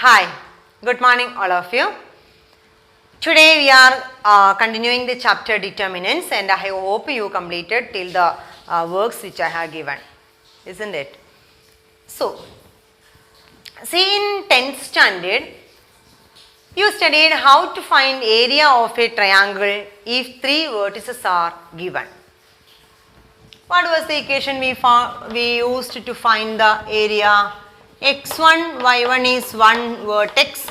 Hi, good morning all of you. Today we are continuing the chapter determinants and I hope you completed till the works which I have given, isn't it? So, see in 10th standard, you studied how to find area of a triangle if three vertices are given. What was the equation we used to find the area? x1, y1 is one vertex,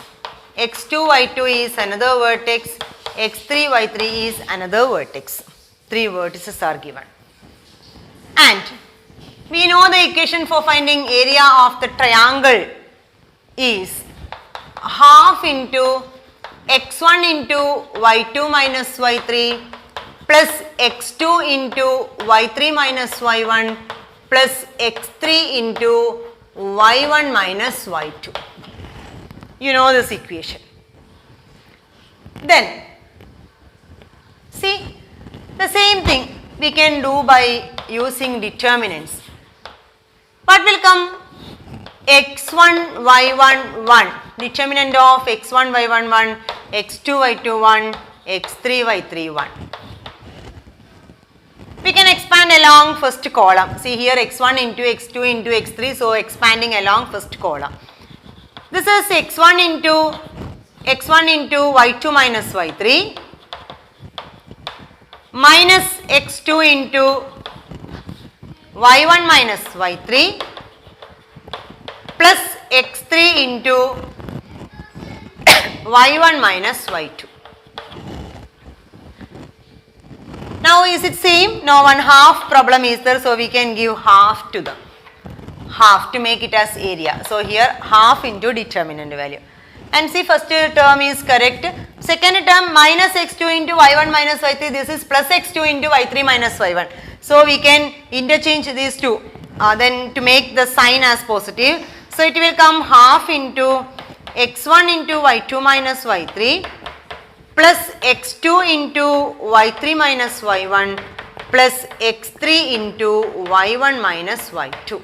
x2, y2 is another vertex, x3, y3 is another vertex. Three vertices are given. And we know the equation for finding area of the triangle is half into x1 into y2 minus y3 plus x2 into y3 minus y1 plus x3 into y1 minus y2. You know this equation. Then, see the same thing we can do by using determinants. What will come? x1, y1, 1. Determinant of x1, y1, 1, x2, y2, 1, x3, y3, 1. We can expand along first column. See here x1 into x2 into x3. So, expanding along first column. This is x1 into y2 minus y3 minus x2 into y1 minus y3 plus x3 into y1 minus y2. Now is it same? No, one half problem is there, so we can give half to them. Half to make it as area. So here half into determinant value. And see first term is correct. Second term minus x2 into y1 minus y3, this is plus x2 into y3 minus y1. So we can interchange these two then to make the sign as positive. So it will come half into x1 into y2 minus y3 plus x2 into y3 minus y1 plus x3 into y1 minus y2.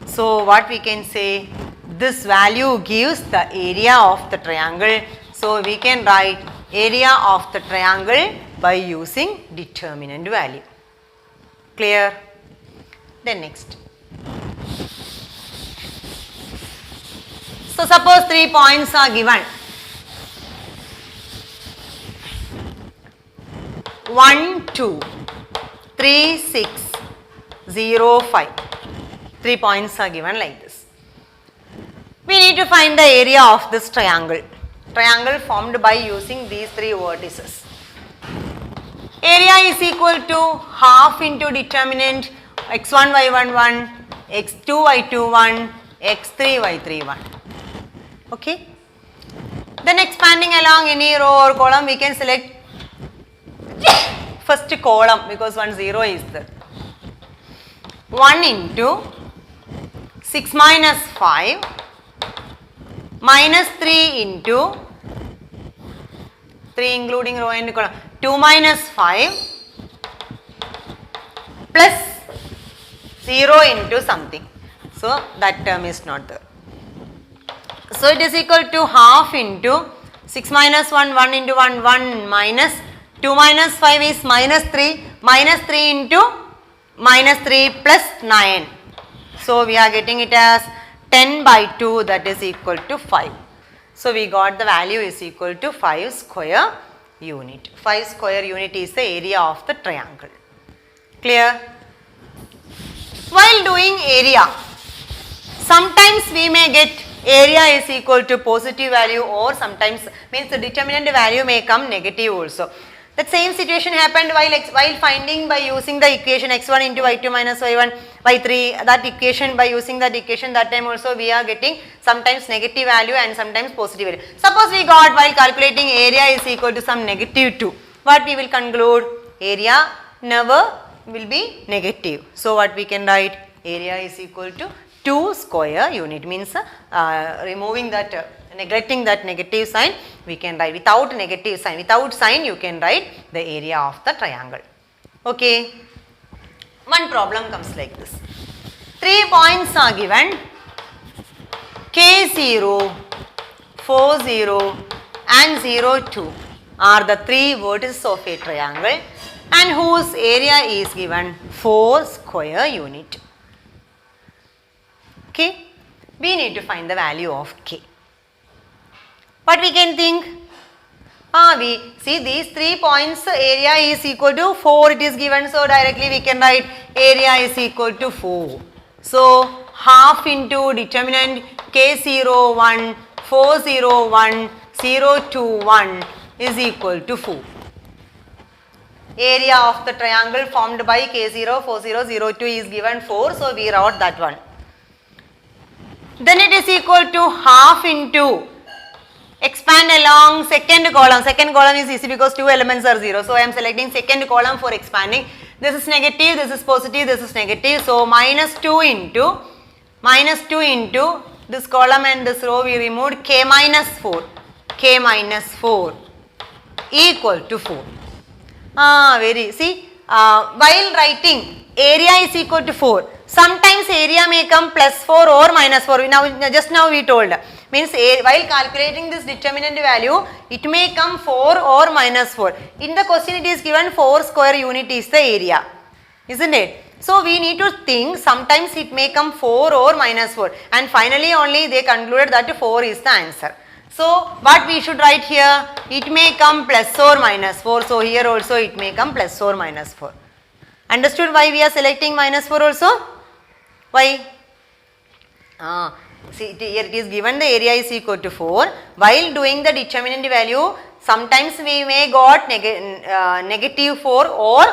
So what we can say, this value gives the area of the triangle. So we can write area of the triangle by using determinant value. Clear? Then next. So suppose 3 points are given. 1, 2, 3, 6, 0, 5. 3 points are given like this. We need to find the area of this triangle. Triangle formed by using these three vertices. Area is equal to half into determinant x1, y1, 1, x2, y2, 1, x3, y3, 1. Okay. Then expanding along any row or column, we can select first column because 1 0 is there. 1 into 6 minus 5 minus 3 into 3 including row and column 2 minus 5 plus 0 into something. So that term is not there. So it is equal to half into 6 minus 1, 1 into 1, 1 minus 2 minus 5 is minus 3 into minus 3 plus 9. So we are getting it as 10 by 2, that is equal to 5. So we got the value is equal to 5 square unit. 5 square unit is the area of the triangle. Clear? While doing area, sometimes we may get area is equal to positive value or sometimes means the determinant value may come negative also. That same situation happened while finding by using the equation x1 into y2 minus y1 y3, that equation by using that equation, that time also we are getting sometimes negative value and sometimes positive value. Suppose we got while calculating area is equal to some negative 2. What we will conclude? Area never will be negative. So what we can write? Area is equal to 2 square unit, means removing that neglecting that negative sign, we can write without negative sign. Without sign you can write the area of the triangle. Okay. One problem comes like this. 3 points are given. K0, 4, 0 and 0, 2 are the three vertices of a triangle and whose area is given 4 square unit. Okay, we need to find the value of K. What we can think? We see these 3 points, area is equal to 4, it is given, so directly we can write area is equal to 4. So half into determinant K0, 1, 4, 0, 1, 0, 2, 1 is equal to 4. Area of the triangle formed by K0, 4, 0, 0, 2 is given 4, so we wrote that one. Then it is equal to half into, expand along second column is easy because two elements are 0, so I am selecting second column for expanding. This is negative, this is positive, this is negative, so minus 2 into this column and this row we removed, K minus 4 equal to 4. While writing area is equal to 4, sometimes area may come plus 4 or minus 4. Just now we told, means while calculating this determinant value, it may come 4 or minus 4. In the question it is given 4 square unit is the area, isn't it? So we need to think sometimes it may come 4 or minus 4, and finally only they concluded that 4 is the answer. So what we should write here? It may come plus or minus 4. So here also it may come plus or minus 4. Understood why we are selecting minus 4 also? Why? See here it is given the area is equal to 4. While doing the determinant value, sometimes we may got negative 4 or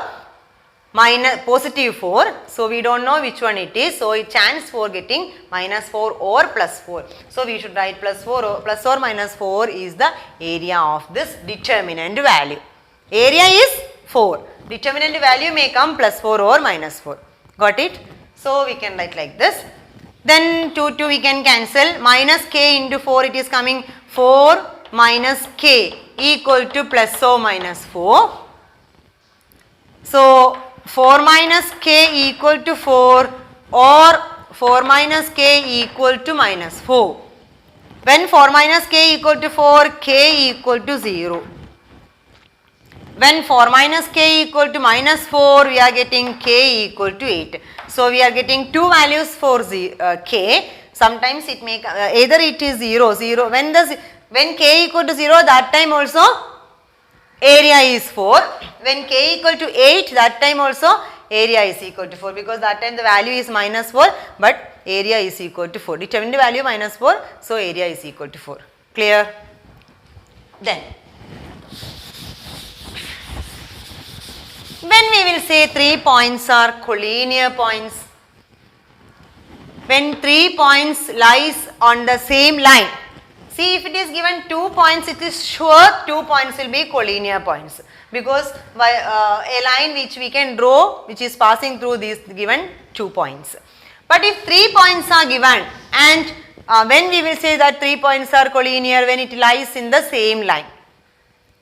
minus positive 4. So we don't know which one it is. So it chance for getting minus 4 or plus 4. So we should write plus or minus 4 is the area of this determinant value. Area is 4. Determinant value may come plus 4 or minus 4. Got it? So we can write like this. Then 2 we can cancel. Minus K into 4 it is coming 4 minus K equal to plus or minus 4. So 4 minus K equal to 4 or 4 minus K equal to minus 4. When 4 minus K equal to 4, K equal to 0. When 4 minus K equal to minus 4, we are getting K equal to 8. So we are getting two values for K. Sometimes it may either it is 0. When K equal to 0, that time also area is 4. When K equal to 8, that time also area is equal to 4, because that time the value is minus 4 but area is equal to 4. Determined value minus 4, so area is equal to 4. Clear? Then when we will say 3 points are collinear points, when 3 points lies on the same line, see if it is given 2 points, it is sure 2 points will be collinear points, because a line which we can draw which is passing through these given 2 points. But if 3 points are given and when we will say that 3 points are collinear, when it lies in the same line,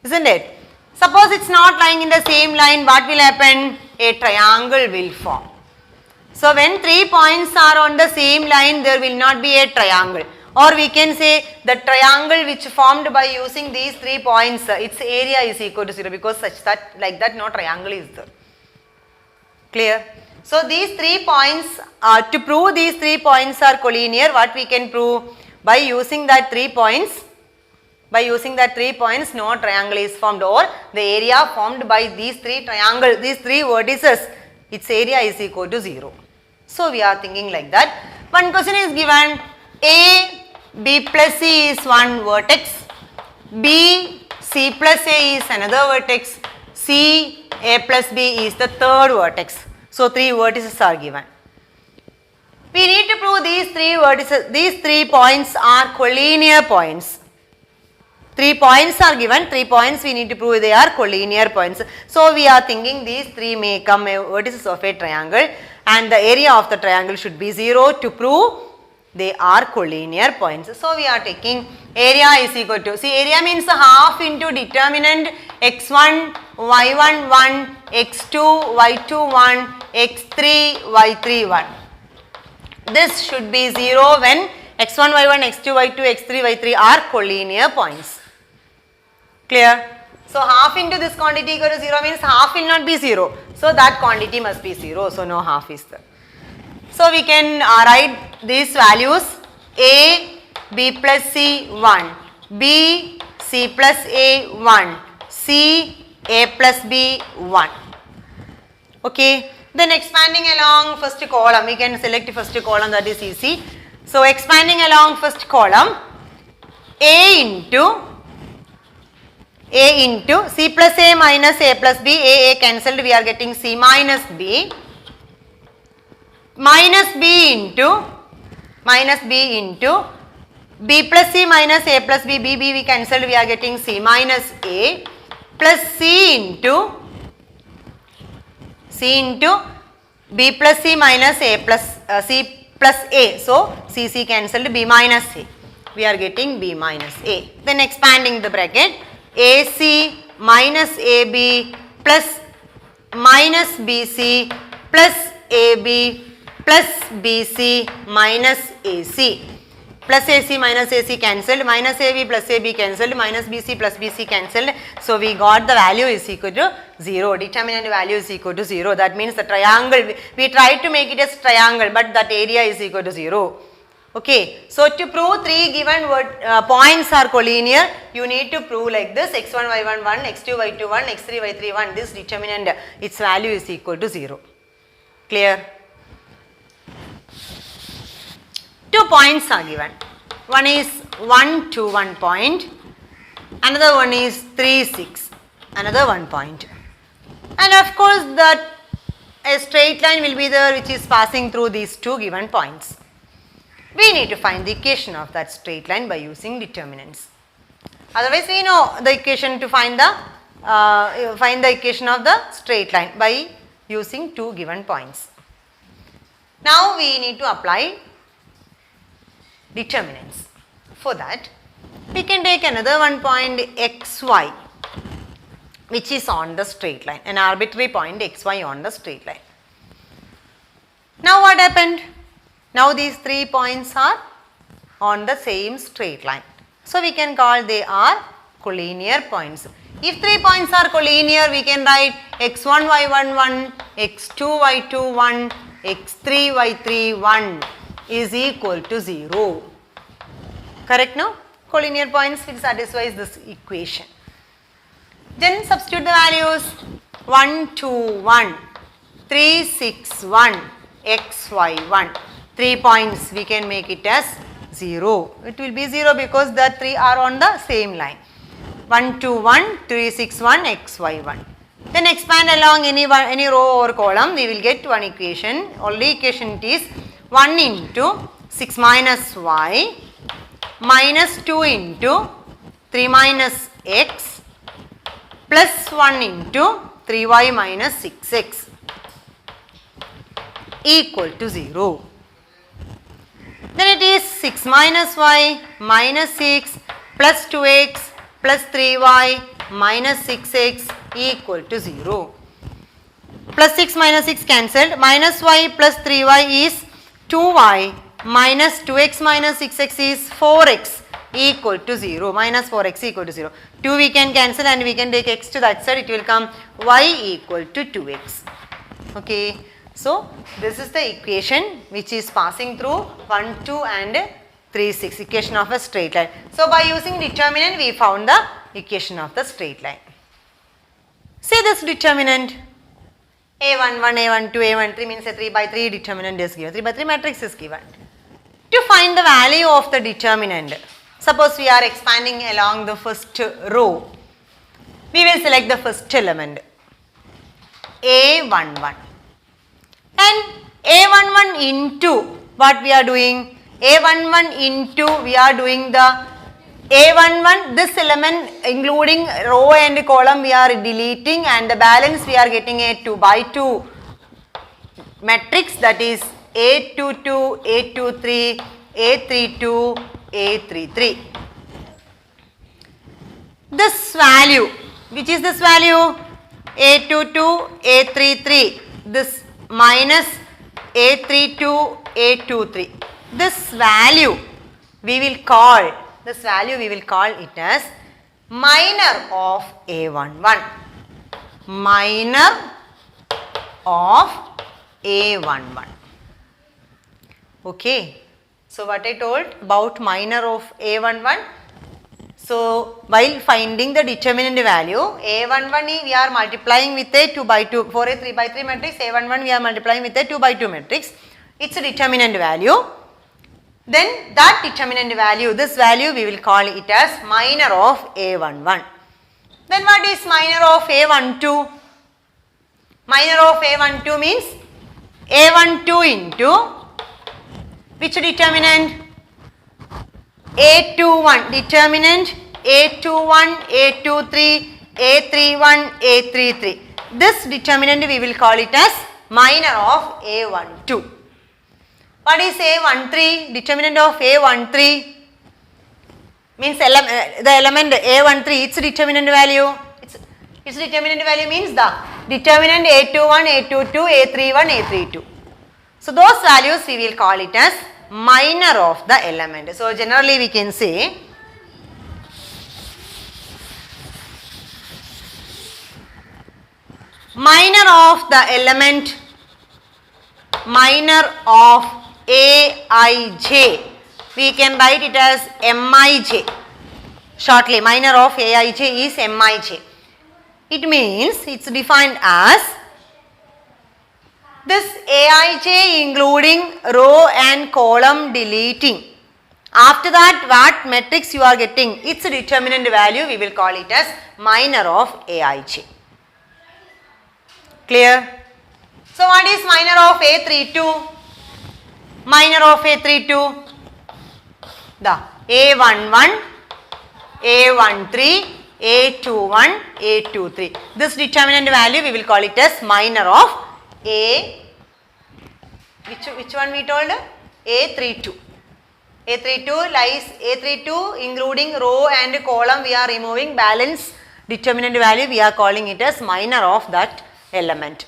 isn't it? Suppose it is not lying in the same line, what will happen? A triangle will form. So when 3 points are on the same line, there will not be a triangle. Or we can say the triangle which formed by using these 3 points, its area is equal to 0, because like that no triangle is there. Clear? So these 3 points, to prove these 3 points are collinear, what we can prove? By using that 3 points, no triangle is formed, or the area formed by these 3 triangles, these 3 vertices, its area is equal to 0. So we are thinking like that. One question is given, A, B plus C is one vertex, B, C plus A is another vertex, C, A plus B is the third vertex. So 3 vertices are given. We need to prove these 3 vertices, these 3 points are collinear points. 3 points are given, 3 points we need to prove they are collinear points. So we are thinking these 3 may come vertices of a triangle and the area of the triangle should be 0 to prove they are collinear points. So we are taking area is equal to, see area means half into determinant x1, y1 1, x2, y2 1, x3, y3 1. This should be 0 when x1, y1, x2, y2, x3, y3 are collinear points. Clear? So half into this quantity equal to 0 means half will not be 0. So that quantity must be 0. So no half is there. So we can write these values: a, b plus c 1, b, c plus a 1, c, a plus b 1. Okay. Then expanding along first column, we can select first column, that is easy. So expanding along first column, a into c plus a minus a plus b, a cancelled, we are getting c minus b, minus b into b plus c minus a plus b, b we cancelled, we are getting c minus a, plus c into b plus c minus a plus c plus a. So c cancelled, b minus a, we are getting b minus a. Then expanding the bracket, ac minus ab plus minus bc plus ab plus bc minus ac. Plus ac minus ac cancelled, minus ab plus ab cancelled, minus bc plus bc cancelled. So we got the value is equal to 0. Determinant value is equal to 0. That means the triangle, we tried to make it as triangle, but that area is equal to 0. Okay. So to prove three given points are collinear, you need to prove like this: x1, y1, 1, x2, y2, 1, x3, y3, 1. This determinant, its value is equal to 0. Clear? 2 points are given. One is 1, 2, 1 point. Another one is 3, 6. Another 1 point. And of course, that a straight line will be there which is passing through these two given points. We need to find the equation of that straight line by using determinants. Otherwise, we know the equation to find the equation of the straight line by using two given points. Now we need to apply determinants. For that, we can take another one point xy, which is on the straight line, an arbitrary point xy on the straight line. Now what happened? Now these 3 points are on the same straight line. So we can call they are collinear points. If 3 points are collinear, we can write x1 y1 1, x2 y2 1, x3 y3 1 is equal to 0. Correct now? Collinear points will satisfy this equation. Then substitute the values: 1 2 1, 3 6 1, x y 1. 3 points we can make it as 0. It will be 0 because the 3 are on the same line. 1 2 1, 3 6 1, x y 1. Then expand along any row or column, we will get one equation. Only equation it is 1 into 6 minus y minus 2 into 3 minus x plus 1 into 3y minus 6x equal to 0. Then it is 6 minus y minus 6 plus 2x plus 3y minus 6x equal to 0. Plus 6 minus 6 cancelled, minus y plus 3y is 2y minus 2x minus 6x is 4x equal to 0, minus 4x equal to 0. 2 we can cancel and we can take x to that side, it will come y equal to 2x. Okay. So this is the equation which is passing through 1, 2 and 3, 6, equation of a straight line. So by using determinant we found the equation of the straight line. Say this determinant a1 1, a1 2, a1 3 means a 3 by 3 determinant is given, 3 by 3 matrix is given. To find the value of the determinant, suppose we are expanding along the first row, we will select the first element a11 and a11 into what we are doing, a11 into we are doing the a11, this element including row and column we are deleting and the balance we are getting a 2 by 2 matrix, that is a22, a23, a32, a33. This value, which is this value, a22, a33, this minus a32, a23. This value we will call this value, we will call it as minor of A11. Minor of A11. Okay. So what I told about minor of A11. So while finding the determinant value, A11 we are multiplying with a 2 by 2. For a 3 by 3 matrix, A11 we are multiplying with a 2 by 2 matrix. Its determinant value. Then that determinant value, this value we will call it as minor of A11. Then what is minor of A12? Minor of A12 means A12 into which determinant? A21, determinant A21, A23, A31, A33. This determinant we will call it as minor of A12. What is A13? Determinant of A13 means the element A13, its determinant value. Its determinant value means the determinant A21, A22, A31, A32. So those values we will call it as minor of the element. So generally we can say minor of the element, minor of Aij, we can write it as Mij. Shortly, minor of Aij is Mij. It means it's defined as this Aij including row and column deleting. After that, what matrix you are getting, its determinant value we will call it as minor of Aij. Clear? So what is minor of A32? Minor of A32? The A11, A13, A21, A23. This determinant value we will call it as minor of A, which one we told? A32. A32 lies, A32 including row and column we are removing, balance determinant value we are calling it as minor of that element.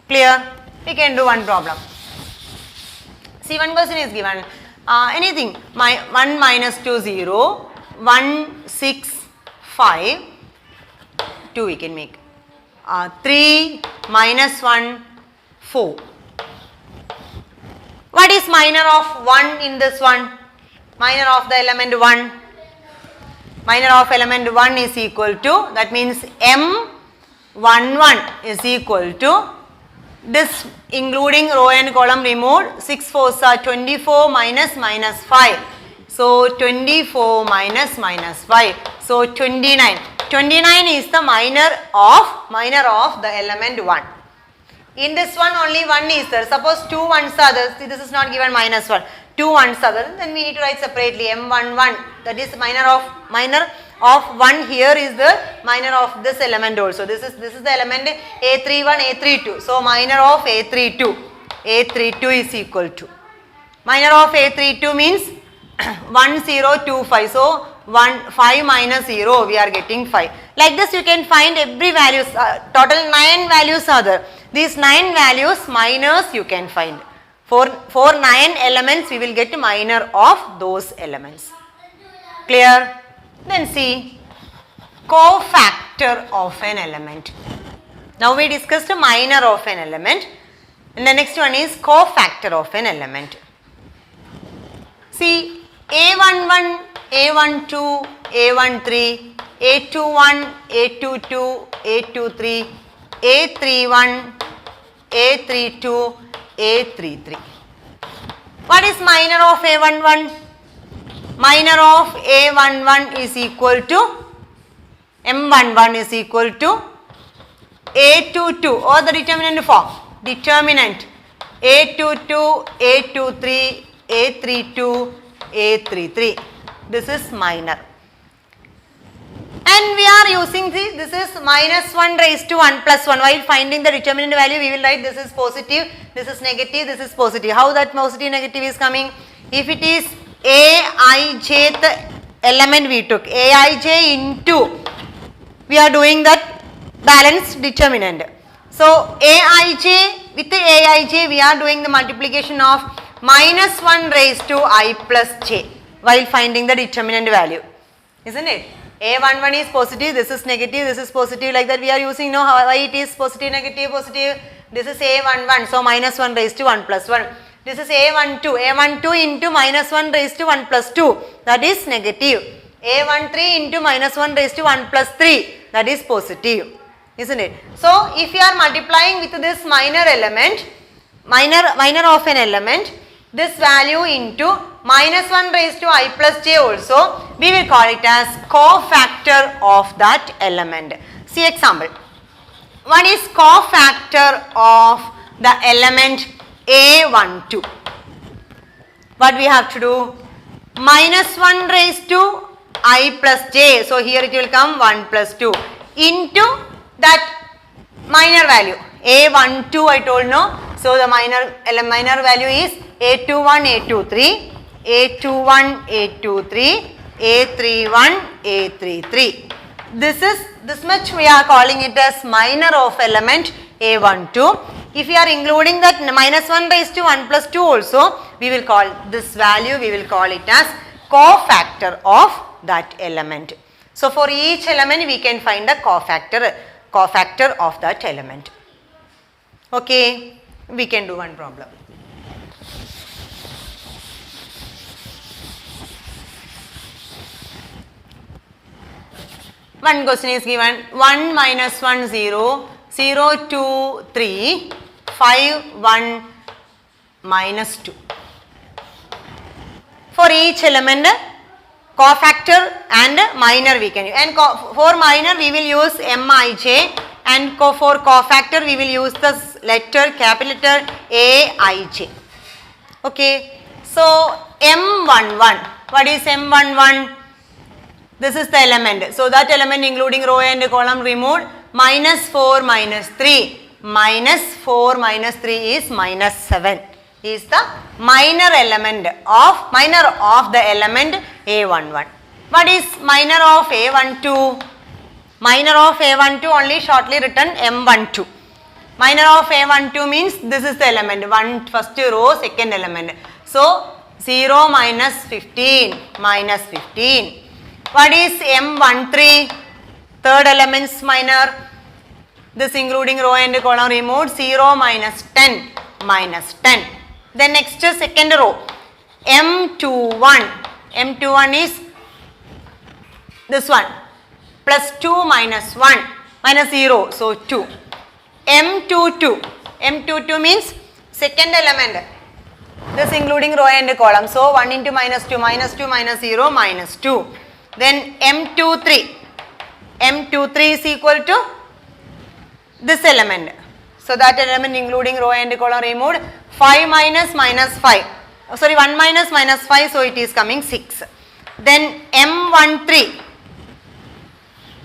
Clear? We can do one problem. See, one question is given, anything, 1 minus 2, 0, 1, 6, 5, 2 we can make. 3 minus 1, 4. What is minor of 1 in this one? Minor of the element 1. Minor of element 1 is equal to, that means M11 is equal to this including row and column removed, 6 4s are 24 minus 5. So 24 minus 5. So 29. 29 is the minor of the element 1. In this one only 1 is there. Suppose 2 ones are there. See, this is not given minus 1. 2 ones are there. Then we need to write separately M11. That is minor of 1 here is the minor of this element also. This is the element A31, A32. So minor of A32. A32 is equal to. Minor of A32 means 1 0 2 5. So 5 minus 0 we are getting 5. Like this you can find every values, total 9 values are there. These 9 values minors you can find. For 9 elements we will get minor of those elements. Clear? Then see, cofactor of an element. Now we discussed minor of an element and the next one is cofactor of an element. See, A11, A12, A13, A21, A22, A23, A31, A32, A33. What is minor of A11? Minor of A11 is equal to M11 is equal to A22 or the determinant form. Determinant A22, A23, A32, A33. This is minor. And we are using this is minus 1 raised to 1 plus 1. While finding the determinant value, we will write this is positive, this is negative, this is positive. How that positive negative is coming? If it is Aij element we took, Aij into, we are doing that balanced determinant. So Aij, with the Aij we are doing the multiplication of minus 1 raised to I plus j. while finding the determinant value, isn't it? A11 is positive, this is negative, this is positive, like that we are using, know how, why it is positive, negative, positive. This is A11, so minus 1 raised to 1 plus 1. This is A12, A12 into minus 1 raised to 1 plus 2, that is negative. A13 into minus 1 raised to 1 plus 3, that is positive, isn't it? So if you are multiplying with this minor element, minor of an element, this value into minus 1 raised to I plus j also, we will call it as cofactor of that element. See example. What is cofactor of the element A12? What we have to do? Minus 1 raised to I plus j. So here it will come 1 plus 2 into that minor value. A12 I told no. So the minor value is A21, A23, A21, A23, A31, A33. This much we are calling it as minor of element A12. If we are including that minus 1 raised to 1 plus 2 also, we will call this value, we will call it as cofactor of that element. So for each element we can find the cofactor of that element. Okay, we can do one problem. One question is given 1 minus 1 0, 0 2 3, 5 1 minus 2. For each element cofactor and minor we can use, and for minor we will use Mij, and for cofactor we will use the letter capital letter Aij. Okay, so M11, what is M11? This is the element. So that element including row and column removed. Minus 4 minus 3. Minus 4 minus 3 is minus 7. Is the minor of the element A11. What is minor of A12? Minor of A12 only shortly written M12. Minor of A12 means this is the element. First row, second element. So 0 minus 15 minus 15. What is M13? Third element's minor. This including row and column removed. 0 minus 10 minus 10. Then next second row. M21. M21 is this one. Plus 2 minus 1 minus 0. So 2. M22. M22 means second element. This including row and column. So 1 into minus 2 minus 2 minus 0 minus 2. Then M23. M23 is equal to this element. So that element including row and column removed. 5 minus minus 5. Sorry, 1 minus minus 5. So it is coming 6. Then M13.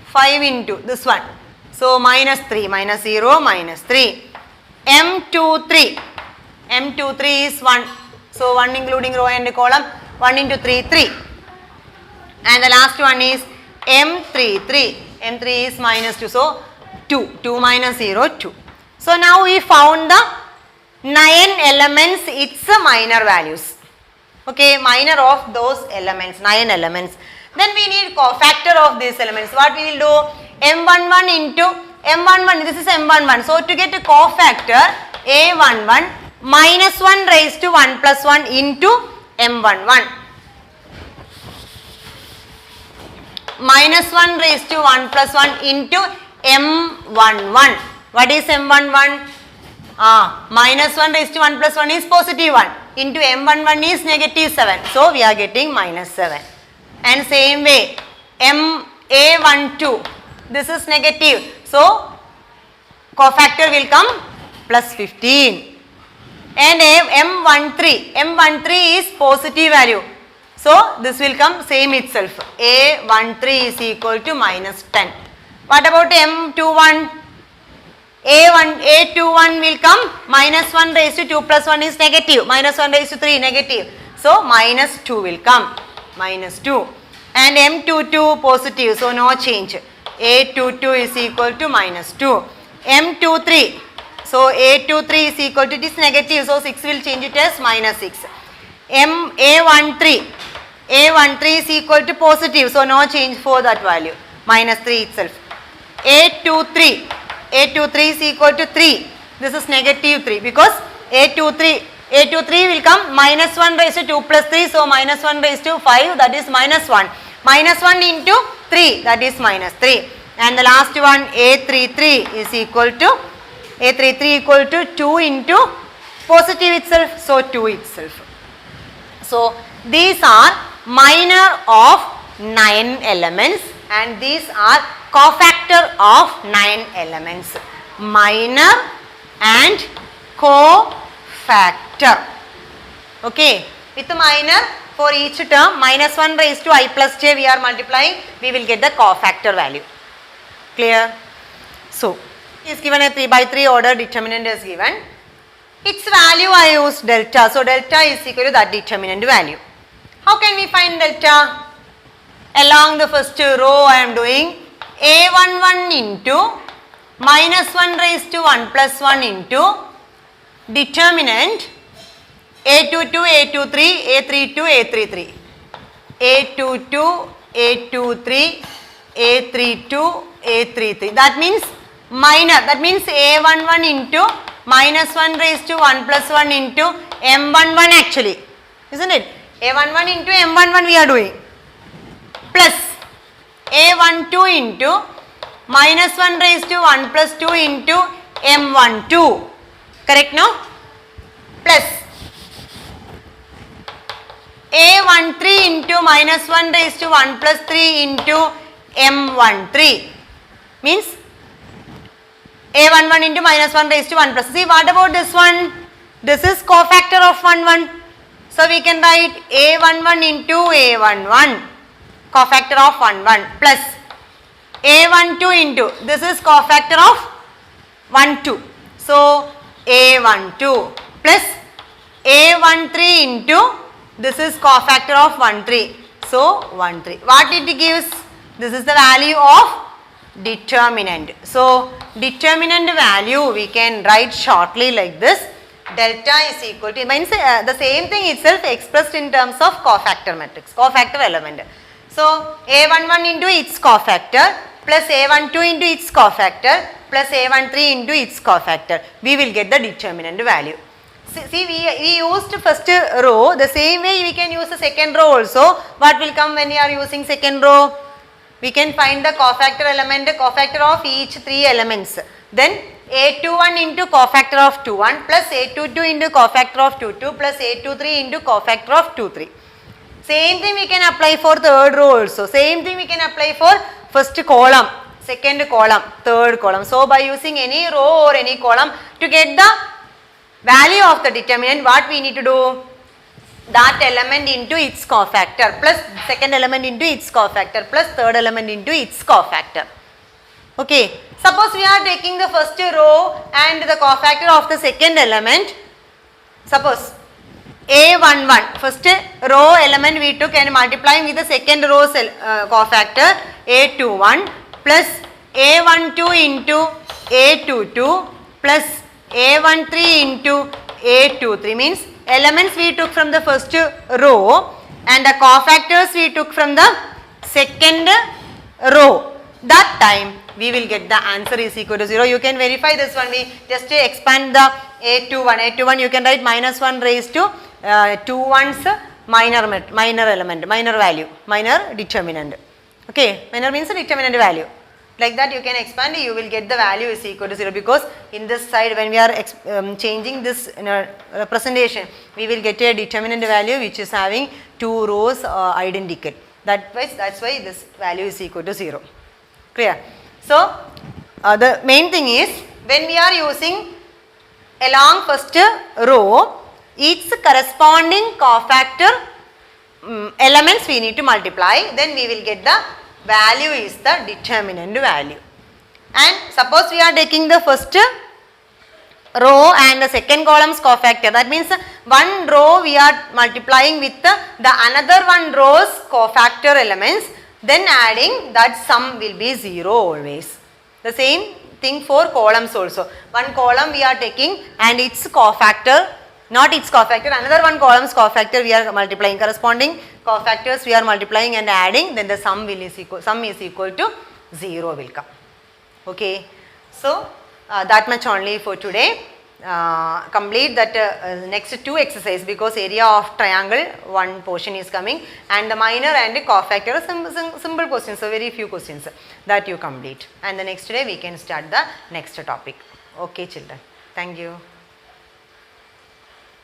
5 into this one. So minus 3 minus 0 minus 3. M23. M23 is 1. So 1 including row and column. 1 into 3, 3. And the last one is M33. M3 is minus 2. So 2. 2 minus 0, 2. So now we found the 9 elements, its minor values. Okay, minor of those elements, 9 elements. Then we need cofactor of these elements. What we will do? M11 into M11. This is M11. So to get a cofactor, A11 minus 1 raised to 1 plus 1 into M11. Minus 1 raised to 1 plus 1 into M11. What is M11? Minus 1 raised to 1 plus 1 is positive 1. Into M11 is negative 7. So we are getting minus 7. And same way, A12. This is negative. So cofactor will come plus 15. And M13. M13 is positive value. So this will come same itself. A13 is equal to minus 10. What about M21? A21 will come minus 1 raised to 2 plus 1 is negative. Minus 1 raised to 3 negative. So minus 2 will come. Minus 2. And M22 positive. So no change. A22 is equal to minus 2. M23. So A23 is equal to, it is negative. So 6 will change it as minus 6. A13. A13 is equal to positive, so no change for that value, minus 3 itself. A23 is equal to 3, this is negative 3 because A23 will come minus 1 raised to 2 plus 3, so minus 1 raised to 5, that is minus 1. Minus 1 into 3, that is minus 3. And the last one, A33 is equal to 2 into positive itself, so 2 itself. So these are minor of 9 elements and these are cofactor of 9 elements. Minor and cofactor. Okay, with the minor for each term minus 1 raised to I plus j we are multiplying, we will get the cofactor value. Clear? So is given a 3 by 3 order determinant is given. Its value I use delta. So delta is equal to that determinant value. How can we find delta? Along the first row I am doing A11 into minus 1 raised to 1 plus 1 into determinant A22, A23, A32, A33. A22, A23, A32, A33. That means minor. That means A11 into minus 1 raised to 1 plus 1 into M11 actually. Isn't it? A11 into M11 we are doing. Plus A12 into minus 1 raised to 1 plus 2 into M12. Correct no? Plus A13 into minus 1 raised to 1 plus 3 into M13. Means A11 into minus 1 raised to 1 plus. See, what about this one? This is cofactor of 1, 1. So we can write A11 into A11, cofactor of 1, 1 plus A12 into, this is cofactor of 1, 2. So A12 plus A13 into, this is cofactor of 1, 3. So 1, 3. What it gives? This is the value of determinant. So determinant value we can write shortly like this. Delta is equal to, means the same thing itself expressed in terms of cofactor matrix, cofactor element. So A11 into its cofactor plus A12 into its cofactor plus A13 into its cofactor. We will get the determinant value. See, we used first row, the same way we can use the second row also. What will come when we are using second row? We can find the cofactor element, cofactor of each 3 elements. Then A21 into cofactor of 21 plus A22 into cofactor of 22 plus A23 into cofactor of 23. Same thing we can apply for third row also. Same thing we can apply for first column, second column, third column. So by using any row or any column to get the value of the determinant, what we need to do? That element into its cofactor plus second element into its cofactor plus third element into its cofactor. Okay. Suppose we are taking the first row and the cofactor of the second element. Suppose A11, first row element we took and multiplying with the second row cofactor A21 plus A12 into A22 plus A13 into A23 means elements we took from the first row and the cofactors we took from the second row. That time we will get the answer is equal to 0. You can verify this one. We just expand the A21. A21 you can write minus 1 raised to 2 ones minor element, minor value, minor determinant. Okay, minor means determinant value. Like that you can expand, you will get the value is equal to 0 because in this side when we are changing this representation, we will get a determinant value which is having 2 rows identical. That's why this value is equal to 0. Clear? So the main thing is when we are using along first row, each corresponding cofactor elements we need to multiply, then we will get the value is the determinant value. And suppose we are taking the first row and the second column's cofactor, that means one row we are multiplying with the another one row's cofactor elements, then adding that sum will be 0 always. The same thing for columns also. One column we are taking and its cofactor not its cofactor, another one column's cofactor we are multiplying, corresponding cofactors we are multiplying and adding, then the sum is equal to 0 will come. Okay, so that much only for today. Complete that next two exercise, because area of triangle one portion is coming and the minor and cofactor simple questions, so very few questions that you complete, and the next day we can start the next topic. Okay children, thank you.